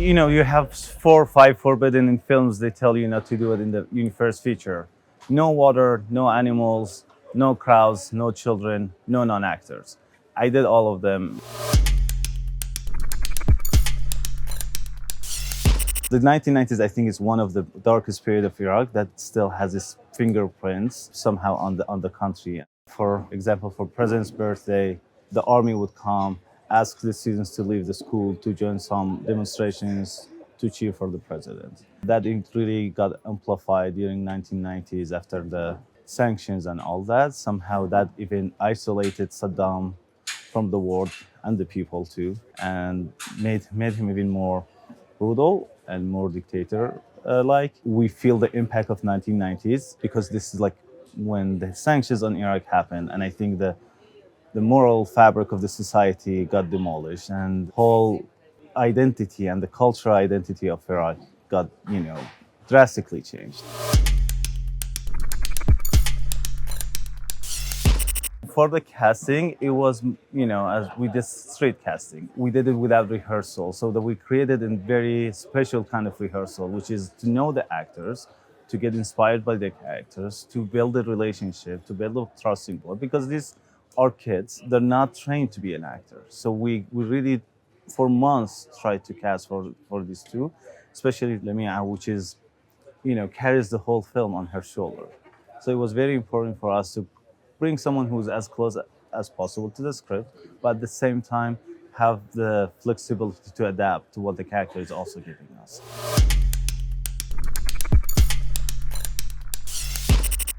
You know, you have 4 or 5 forbidden in films. They tell you not to do it in the first feature. No water, no animals, no crowds, no children, no non-actors. I did all of them. The 1990s, I think, is one of the darkest period of Iraq that still has its fingerprints somehow on the country. For example, for President's birthday, the army would come, ask the students to leave the school to join some demonstrations to cheer for the president. That it really got amplified during 1990s after the sanctions and all that. Somehow that even isolated Saddam from the world and the people too, and made him even more brutal and more dictator like. We feel the impact of 1990s because this is like when the sanctions on Iraq happened, and I think the moral fabric of the society got demolished, and whole identity and the cultural identity of Iraq got, drastically changed. For the casting, it was, as we did street casting. We did it without rehearsal, so that we created a very special kind of rehearsal, which is to know the actors, to get inspired by the characters, to build a relationship, to build a trusting bond, because these are kids, they're not trained to be an actor. So we really, for months, tried to cast for these two, especially Lamia, which is, carries the whole film on her shoulder. So it was very important for us to bring someone who's as close as possible to the script, but at the same time have the flexibility to adapt to what the character is also giving us.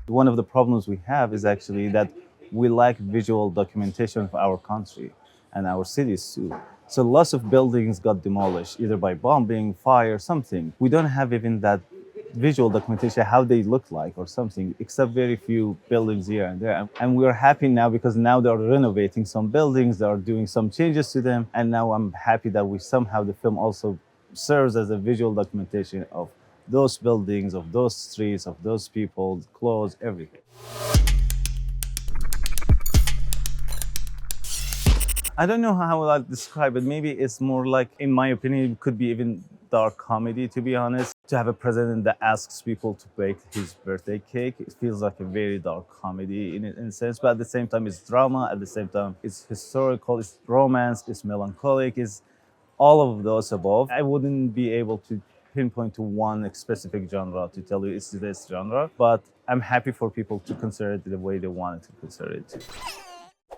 One of the problems we have is actually that we lack visual documentation of our country and our cities too. So lots of buildings got demolished, either by bombing, fire, something. We don't have even that visual documentation, how they look like or something, except very few buildings here and there. And we're happy now because now they're renovating some buildings, they are doing some changes to them. And now I'm happy that the film also serves as a visual documentation of those buildings, of those streets, of those people, clothes, everything. I don't know how I'll describe it. Maybe it's more like, in my opinion, it could be even dark comedy, to be honest. To have a president that asks people to bake his birthday cake, it feels like a very dark comedy in a sense, but at the same time, it's drama. At the same time, it's historical, it's romance, it's melancholic, it's all of those above. I wouldn't be able to pinpoint to one specific genre to tell you it's this genre, but I'm happy for people to consider it the way they wanted to consider it.